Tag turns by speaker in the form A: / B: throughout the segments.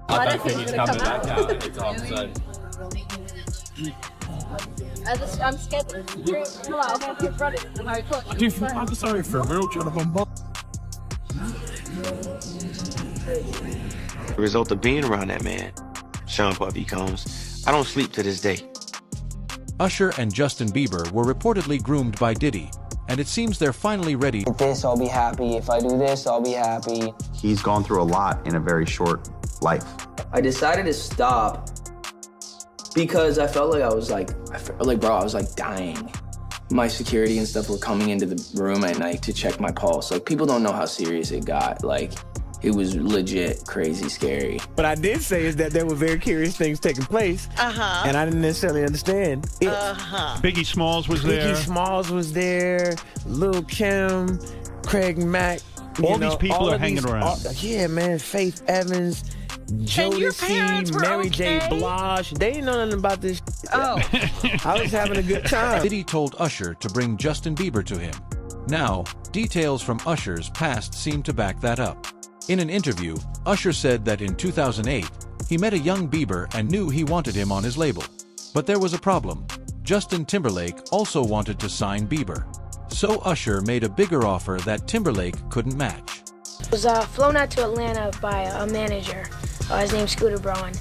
A: I thought he was coming back out. It's all of a sudden.
B: I'm scared. Come on, I'll your brother.
C: I'm sorry for real trying to bombard.
D: The result of being around that man, Sean Puffy Combs, I don't sleep to this day.
E: Usher and Justin Bieber were reportedly groomed by Diddy, and it seems they're finally ready.
F: If this, I'll be happy. If I do this, I'll be happy.
G: He's gone through a lot in a very short life.
F: I decided to stop because I felt like I was dying. My security and stuff were coming into the room at night to check my pulse. Like, people don't know how serious it got. Like, it was legit crazy scary.
C: What I did say is that there were very curious things taking place, and I didn't necessarily understand it.
H: Biggie Smalls was there.
C: Biggie Smalls was there, Lil' Kim, Craig Mack.
H: All these people are hanging around.
C: Yeah, man, Faith Evans, Jodeci, Mary J. Blige. They didn't know nothing about this.
B: Oh.
C: I was having a good time.
E: Diddy told Usher to bring Justin Bieber to him. Now, details from Usher's past seem to back that up. In an interview, Usher said that in 2008, he met a young Bieber and knew he wanted him on his label. But there was a problem. Justin Timberlake also wanted to sign Bieber. So Usher made a bigger offer that Timberlake couldn't match.
B: I was flown out to Atlanta by a manager. His name's Scooter Braun.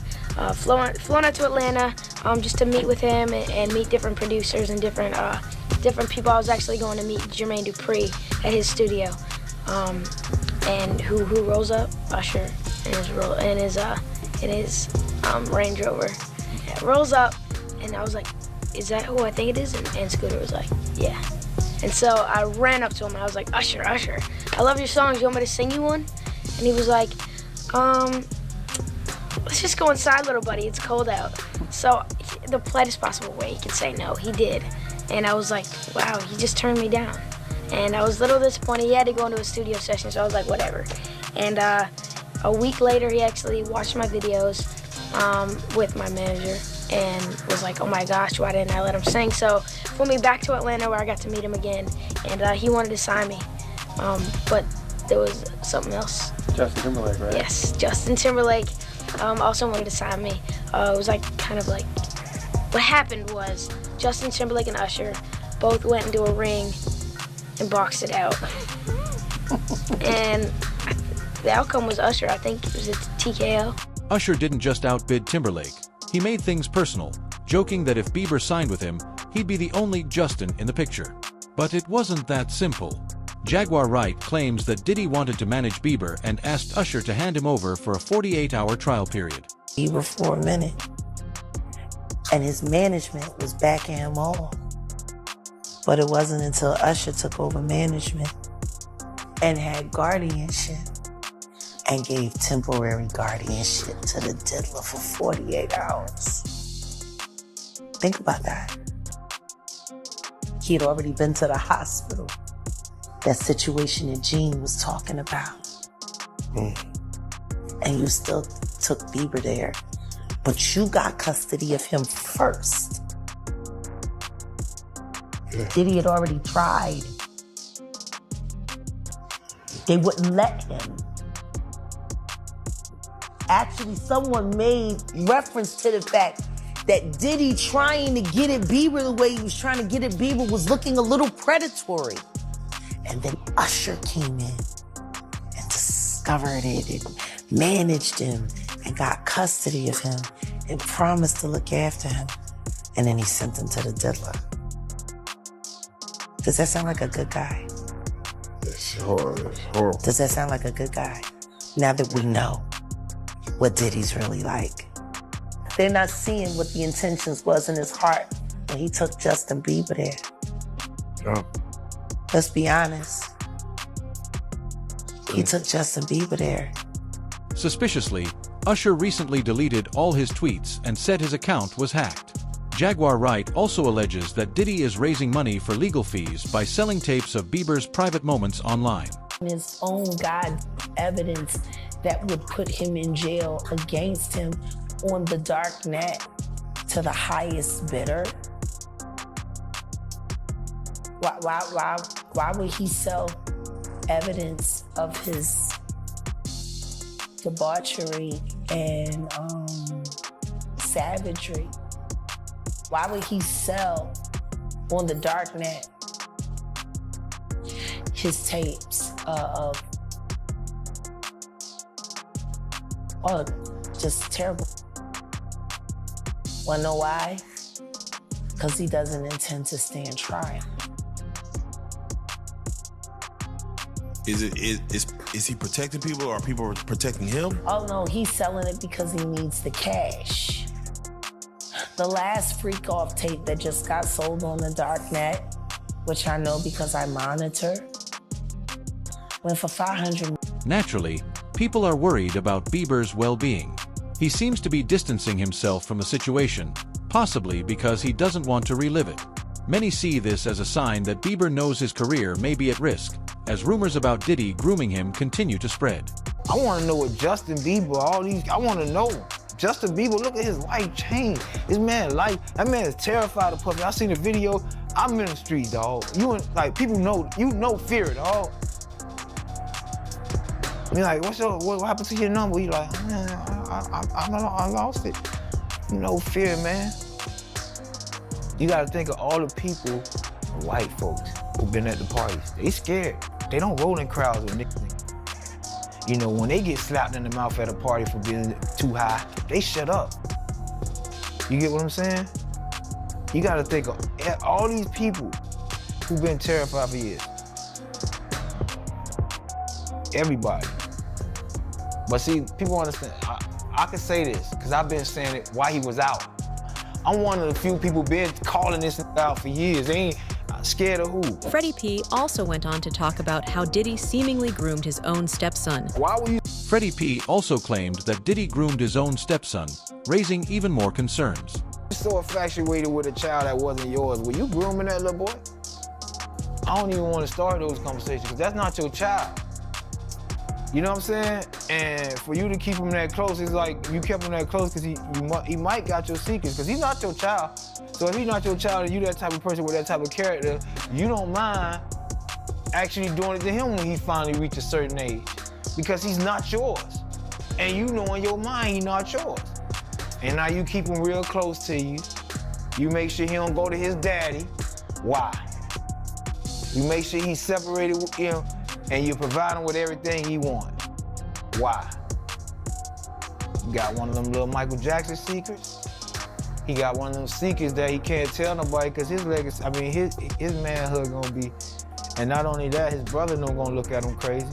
B: Flown out to Atlanta just to meet with him and meet different producers and different people. I was actually going to meet Jermaine Dupri at his studio. And who rolls up? Usher in his Range Rover. Yeah, rolls up, and I was like, "Is that who I think it is?" And Scooter was like, "Yeah." And so I ran up to him and I was like, Usher, I love your songs. You want me to sing you one? And he was like, let's just go inside, little buddy. It's cold out. So the politest possible way he could say no, he did. And I was like, wow, he just turned me down. And I was a little disappointed. He had to go into a studio session, so I was like, whatever. And a week later, he actually watched my videos with my manager and was like, oh my gosh, why didn't I let him sing? So flew me back to Atlanta where I got to meet him again, and he wanted to sign me. But there was something else.
A: Justin Timberlake, right?
B: Yes, Justin Timberlake also wanted to sign me. It was like kind of like, what happened was Justin Timberlake and Usher both went into a ring and boxed it out. And the outcome was Usher. I think it was a TKO.
E: Usher didn't just outbid Timberlake. He made things personal, joking that if Bieber signed with him, he'd be the only Justin in the picture. But it wasn't that simple. Jaguar Wright claims that Diddy wanted to manage Bieber and asked Usher to hand him over for a 48-hour trial period.
I: Bieber for a minute, and his management was backing him all. But it wasn't until Usher took over management and had guardianship and gave temporary guardianship to the diddler for 48 hours. Think about that. He had already been to the hospital. That situation that Gene was talking about. And you still took Bieber there, but you got custody of him first. Diddy had already tried. They wouldn't let him. Actually, someone made reference to the fact that Diddy trying to get at Bieber the way he was trying to get at Bieber was looking a little predatory. And then Usher came in and discovered it and managed him and got custody of him and promised to look after him. And then he sent him to the diddler. Does that sound like a good guy?
J: It's horrible.
I: Does that sound like a good guy? Now that we know what Diddy's really like. They're not seeing what the intentions was in his heart when he took Justin Bieber there.
J: Yeah.
I: Let's be honest. He took Justin Bieber there.
E: Suspiciously, Usher recently deleted all his tweets and said his account was hacked. Jaguar Wright also alleges that Diddy is raising money for legal fees by selling tapes of Bieber's private moments online.
I: His own God evidence that would put him in jail against him on the dark net to the highest bidder. Why would he sell evidence of his debauchery and savagery. Why would he sell on the dark net his tapes of just terrible? Wanna know why? Because he doesn't intend to stand trial.
K: Is he protecting people, or are people protecting him?
I: Oh no, he's selling it because he needs the cash. The last freak off tape that just got sold on the dark net, which I know because I monitor, went for $500.
E: Naturally, people are worried about Bieber's well-being. He seems to be distancing himself from the situation, possibly because he doesn't want to relive it. Many see this as a sign that Bieber knows his career may be at risk, as rumors about Diddy grooming him continue to spread.
L: I want to know what Justin Bieber, I want to know. Justin Bieber, look at his life change. That man is terrified of Puffy. I seen the video. I'm in the street, dog. People know fear, dog. You're like, what happened to your number? You like, man, I lost it. No fear, man. You gotta think of all the people, white folks, who've been at the parties. They scared. They don't roll in crowds with niggas. You know, when they get slapped in the mouth at a party for being too high, they shut up. You get what I'm saying? You gotta think of all these people who've been terrified for years. Everybody. But see, people understand. I can say this, because I've been saying it while he was out. I'm one of the few people been calling this out for years. They ain't scared of who.
M: Freddie P also went on to talk about how Diddy seemingly groomed his own stepson.
L: Why were you?
E: Freddie P also claimed that Diddy groomed his own stepson, raising even more concerns.
L: You're so infatuated with a child that wasn't yours. Were you grooming that little boy? I don't even want to start those conversations, because that's not your child. You know what I'm saying? And for you to keep him that close, it's like you kept him that close because he might got your secrets, because he's not your child. So if he's not your child and you that type of person with that type of character, you don't mind actually doing it to him when he finally reaches a certain age, because he's not yours. And you know in your mind he's not yours. And now you keep him real close to you. You make sure he don't go to his daddy. Why? You make sure he's separated with him, and you provide him with everything he wants. Why? You got one of them little Michael Jackson secrets. He got one of them secrets that he can't tell nobody, because his legacy, his manhood gonna be, and not only that, his brother no gonna look at him crazy.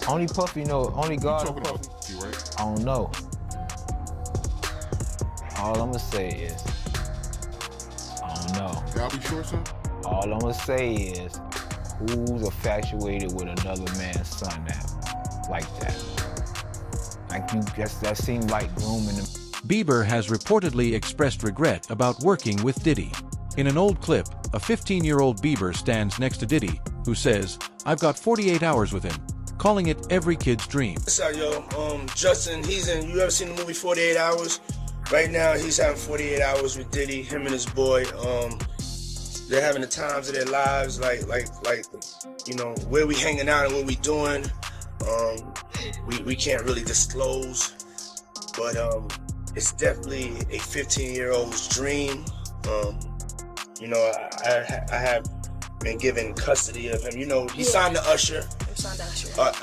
L: Only Puffy know, only God and Puffy.
J: Puffy, right?
L: I don't know. All I'm gonna say is, I don't know.
J: Y'all be sure, son?
L: All I'm gonna say is, who's infatuated with another man's son now, like that? Like that seemed like grooming him.
E: Bieber has reportedly expressed regret about working with Diddy. In an old clip, a 15-year-old Bieber stands next to Diddy, who says, "I've got 48 hours with him," calling it every kid's dream.
N: What's up, yo? Justin, you ever seen the movie 48 Hours? Right now, he's having 48 hours with Diddy, him and his boy. They're having the times of their lives, like, you know, where we hanging out and what we doing. We can't really disclose, but it's definitely a 15-year-old's dream. You know, I have been given custody of him. You know, he signed to Usher.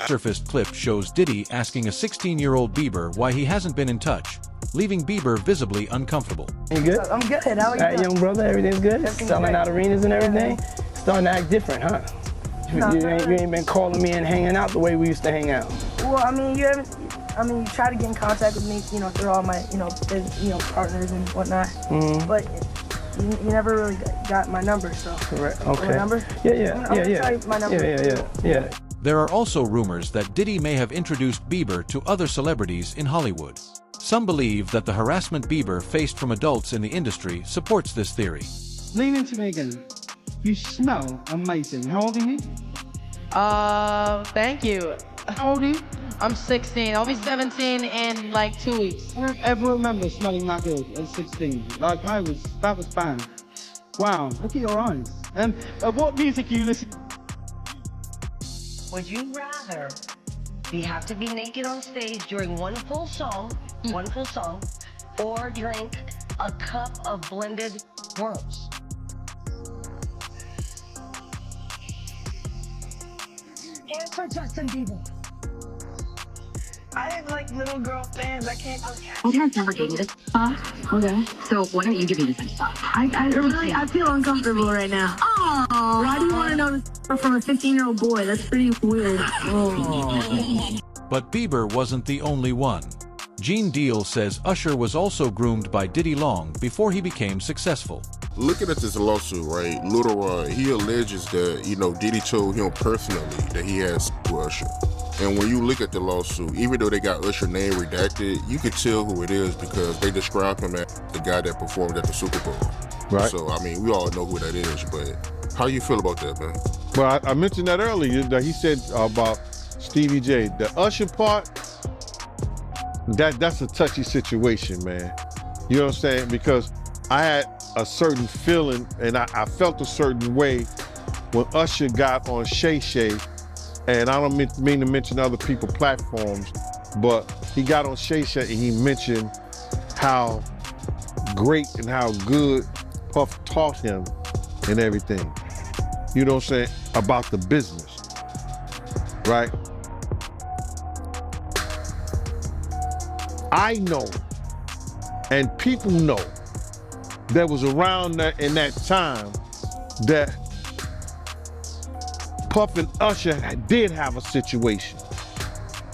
E: Surfaced clip shows Diddy asking a 16-year-old Bieber why he hasn't been in touch, leaving Bieber visibly uncomfortable.
O: You good? I'm good. How are you? Young brother, everything's good? Selling out arenas and everything? Starting to act different, huh? You ain't been calling me and hanging out the way we used to hang out.
B: Well, I mean, you try to get in contact with me, you know, through all my, partners and whatnot. Mm-hmm. But you never really got my number, so.
O: Correct. Okay.
B: My number?
O: Yeah.
B: Tell you my number.
O: Yeah.
E: There are also rumors that Diddy may have introduced Bieber to other celebrities in Hollywood. Some believe that the harassment Bieber faced from adults in the industry supports this theory.
P: Lean into me again. You smell amazing. How old are you?
Q: Thank you.
P: How old are you?
Q: I'm 16. I'll be 17 in like 2 weeks.
P: I don't ever remember smelling that good at 16. Like that was bad. Wow, look at your eyes. What music do you listen to?
I: Would you rather
R: You have to be naked on stage during one full song, or drink a cup of blended worms. Answer Justin Bieber.
Q: I have like little girl fans. I can't go catch.
S: My parents never gave me this. Okay. So why don't you give me this stuff?
Q: I feel uncomfortable right now.
S: Oh.
Q: Why do you want to know this from a 15-year-old boy? That's pretty weird.
E: But Bieber wasn't the only one. Gene Deal says Usher was also groomed by Diddy long before he became successful.
J: Looking at this lawsuit, right, Lil Rod, he alleges that, Diddy told him personally that he has with Usher. And when you look at the lawsuit, even though they got Usher's name redacted, you can tell who it is because they describe him as the guy that performed at the Super Bowl.
T: Right.
J: So, we all know who that is, but how you feel about that, man?
T: Well, I mentioned that earlier, that he said about Stevie J. The Usher part, that's a touchy situation, man. You know what I'm saying? Because I had a certain feeling, and I felt a certain way when Usher got on Shay Shay, and I don't mean to mention other people's platforms, but he got on Shay Shay and he mentioned how great and how good Puff taught him and everything. You know what I'm saying? About the business, right? I know, and people know, that was around in that time that Puff and Usher did have a situation.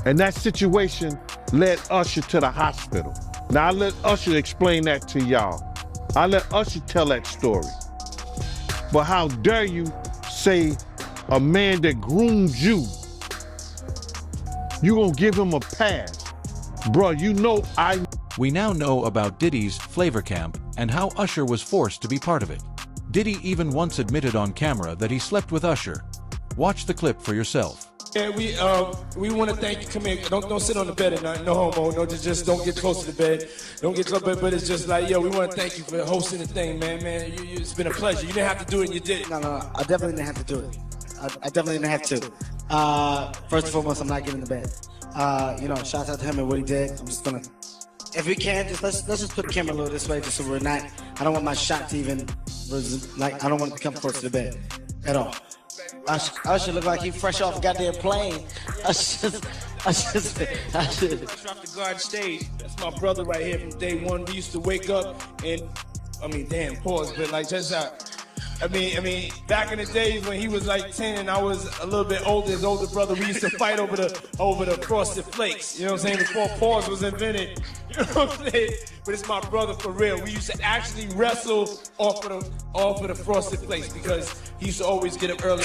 T: And that situation led Usher to the hospital. Now I let Usher explain that to y'all. I let Usher tell that story. But how dare you say a man that groomed you, you gonna give him a pass? Bro,
E: We now know about Diddy's Flavor Camp and how Usher was forced to be part of it. Diddy even once admitted on camera that he slept with Usher. Watch the clip for yourself.
N: Yeah, we want to thank you. Come here. Don't sit on the bed at night. No homo. No, just don't get close to the bed. Don't get close. But it's just like, yo, we want to thank you for hosting the thing, man. It's been a pleasure. You didn't have to do it, and you did.
U: No. I definitely didn't have to do it. I definitely didn't have to. First and foremost, I'm not getting in the bed. Shout out to him and what he did. I'm just gonna, if we can, let's just put the camera a little this way, just so we're not. I don't want my shot to even, I don't want it to come close to the bed at all. Usher look like he fresh off a goddamn plane. Usher.
N: Fresh off the garden stage. That's my brother right here from day one. We used to wake up and, pause, but just how. Back in the days when he was like 10 and I was a little bit older, his older brother, we used to fight over the Frosted Flakes. You know what I'm saying? Before pause was invented. You know what I'm saying? But it's my brother for real. We used to actually wrestle off of the Frosted Flakes because he used to always get up early.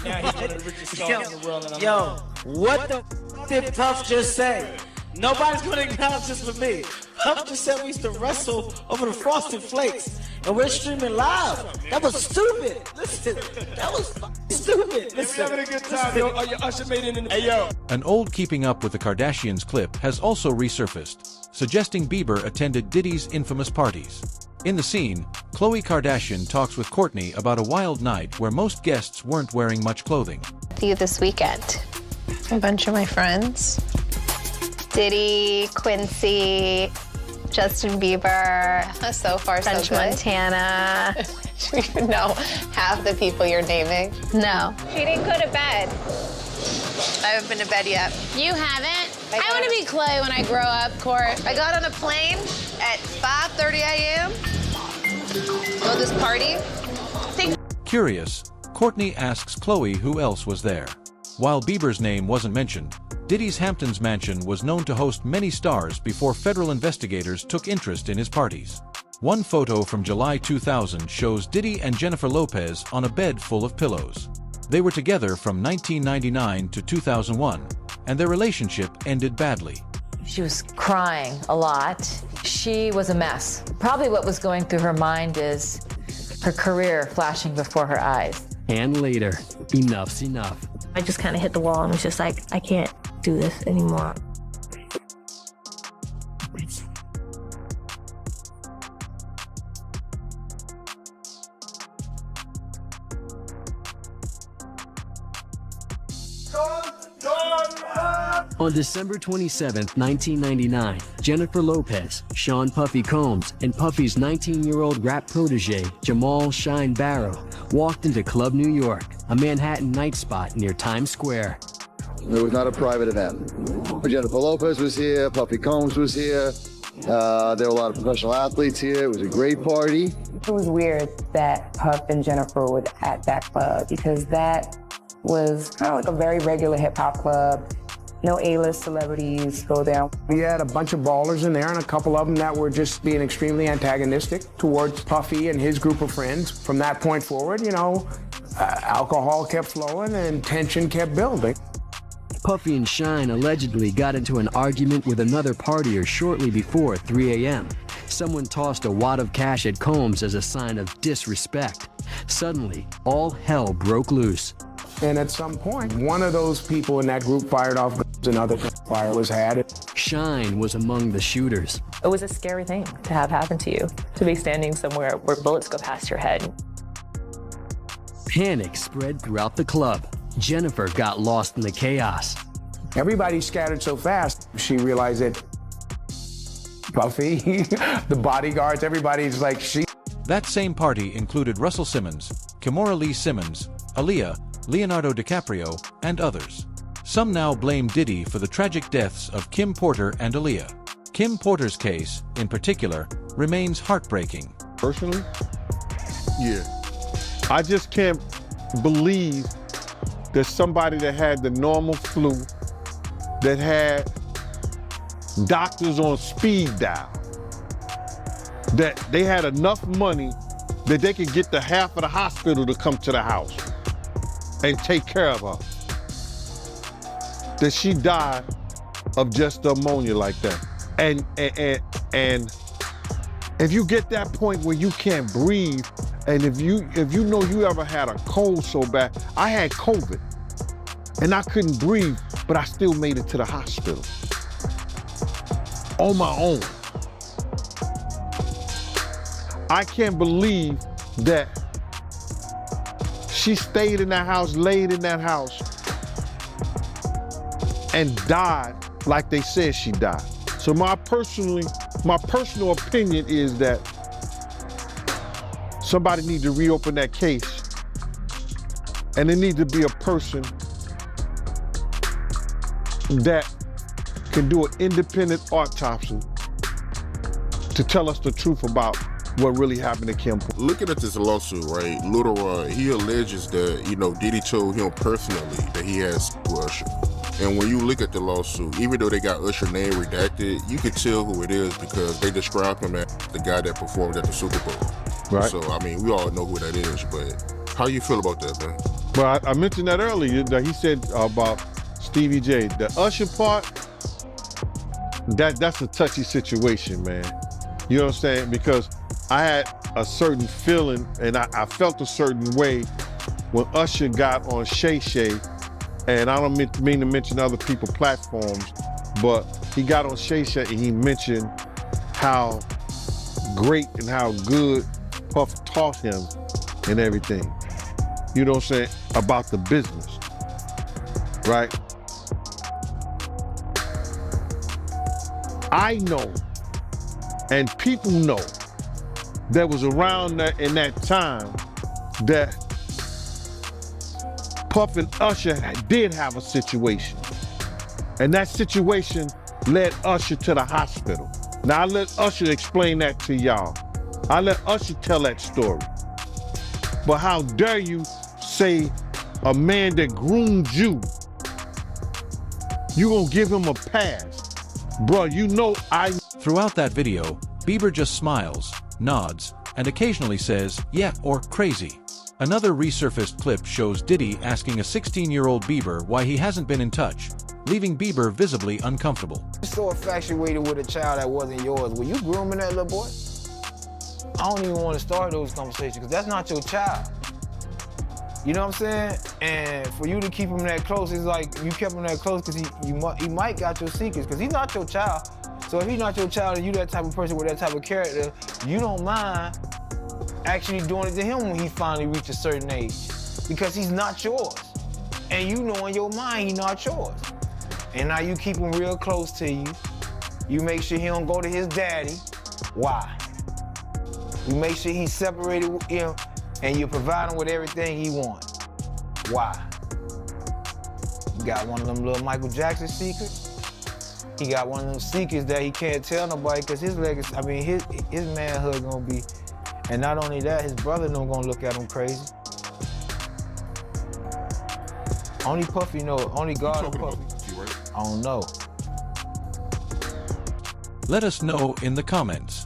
N: Now he's one of the richest stars in the world. And
U: What the f did Puff just say? Nobody's gonna acknowledge this for me. Puff just said we used to wrestle over the Frosted Flakes, and we're streaming live. That was stupid. Listen, that was stupid. Listen,
N: having a good time, yo. Usher made it in the... Hey, yo.
E: An old Keeping Up with the Kardashians clip has also resurfaced, suggesting Bieber attended Diddy's infamous parties. In the scene, Khloe Kardashian talks with Kourtney about a wild night where most guests weren't wearing much clothing.
V: You this weekend? A bunch of my friends. Diddy, Quincy, Justin Bieber, so far French so good. Montana. Do you even know half the people you're naming? No. She didn't go to bed. I haven't been to bed yet. You haven't? I want to be Khloe when I grow up, Court. I got on a plane at 5:30 a.m. Go to this party.
E: Curious, Kourtney asks Khloe who else was there. While Bieber's name wasn't mentioned, Diddy's Hamptons mansion was known to host many stars before federal investigators took interest in his parties. One photo from July 2000 shows Diddy and Jennifer Lopez on a bed full of pillows. They were together from 1999 to 2001, and their relationship ended badly.
W: She was crying a lot. She was a mess. Probably what was going through her mind is her career flashing before her eyes.
X: And later, enough's enough.
B: I just kind of hit the wall and was just like, I can't do this anymore.
X: On December 27, 1999, Jennifer Lopez, Sean Puffy Combs, and Puffy's 19-year-old rap protege, Jamal Shine Barrow, walked into Club New York, a Manhattan night spot near Times Square.
D: It was not a private event. Jennifer Lopez was here, Puffy Combs was here. There were a lot of professional athletes here. It was a great party.
F: It was weird that Puff and Jennifer were at that club because that was kind of like a very regular hip hop club. No A-list celebrities go there.
O: We had a bunch of ballers in there and a couple of them that were just being extremely antagonistic towards Puffy and his group of friends. From that point forward, you know, alcohol kept flowing and tension kept building.
X: Puffy and Shine allegedly got into an argument with another partier shortly before 3 a.m. Someone tossed a wad of cash at Combs as a sign of disrespect. Suddenly, all hell broke loose.
O: And at some point, one of those people in that group fired off guns, another fire was had.
X: Shine was among the shooters.
G: It was a scary thing to have happen to you, to be standing somewhere where bullets go past your head.
X: Panic spread throughout the club. Jennifer got lost in the chaos.
O: Everybody scattered so fast, she realized that Puffy, the bodyguards, everybody's like, she.
E: That same party included Russell Simmons, Kimora Lee Simmons, Aaliyah, Leonardo DiCaprio, and others. Some now blame Diddy for the tragic deaths of Kim Porter and Aaliyah. Kim Porter's case, in particular, remains heartbreaking.
T: Personally? Yeah. I just can't believe that somebody that had the normal flu, that had doctors on speed dial, that they had enough money that they could get the half of the hospital to come to the house and take care of her, that she died of just pneumonia like that. And if you get that point where you can't breathe, and if you know you ever had a cold so bad, I had COVID and I couldn't breathe, but I still made it to the hospital on my own. I can't believe that she stayed in that house, laid in that house, and died like they said she died. So my personal opinion is that somebody needs to reopen that case, and there needs to be a person that can do an independent autopsy to tell us the truth about what really happened to Kim.
J: Looking at this lawsuit, right, Lil Rod, he alleges that, you know, Diddy told him personally that he has Usher. And when you look at the lawsuit, even though they got Usher name redacted, you could tell who it is because they describe him as the guy that performed at the Super Bowl.
T: Right.
J: So, I mean, we all know who that is, but how you feel about that, man?
T: Well, I mentioned that earlier, that he said about Stevie J. The Usher part, that's a touchy situation, man. You know what I'm saying? Because I had a certain feeling, and I felt a certain way when Usher got on Shay Shay, and I don't mean to mention other people's platforms, but he got on Shay Shay and he mentioned how great and how good Puff taught him and everything. You know what I'm saying? About the business, right? I know, and people know, that was around in that time that Puff and Usher did have a situation. And that situation led Usher to the hospital. Now I let Usher explain that to y'all. I let Usher tell that story. But how dare you say a man that groomed you gonna give him a pass? Bro, you know
E: Throughout that video, Bieber just smiles, nods, and occasionally says, yeah, or crazy. Another resurfaced clip shows Diddy asking a 16-year-old Bieber why he hasn't been in touch, leaving Bieber visibly uncomfortable.
L: You're so infatuated with a child that wasn't yours. Were you grooming that little boy? I don't even want to start those conversations because that's not your child. You know what I'm saying? And for you to keep him that close, it's like you kept him that close because he might got your secrets because he's not your child. So if he's not your child and you that type of person with that type of character, you don't mind actually doing it to him when he finally reaches a certain age because he's not yours. And you know in your mind he's not yours. And now you keep him real close to you. You make sure he don't go to his daddy. Why? You make sure he's separated with him and you provide him with everything he wants. Why? You got one of them little Michael Jackson secrets. He got one of them secrets that he can't tell nobody because his legacy, I mean, his manhood gonna be, and not only that, his brother don't gonna look at him crazy. Only Puffy know, only God and Puffy. I don't know.
E: Let us know in the comments.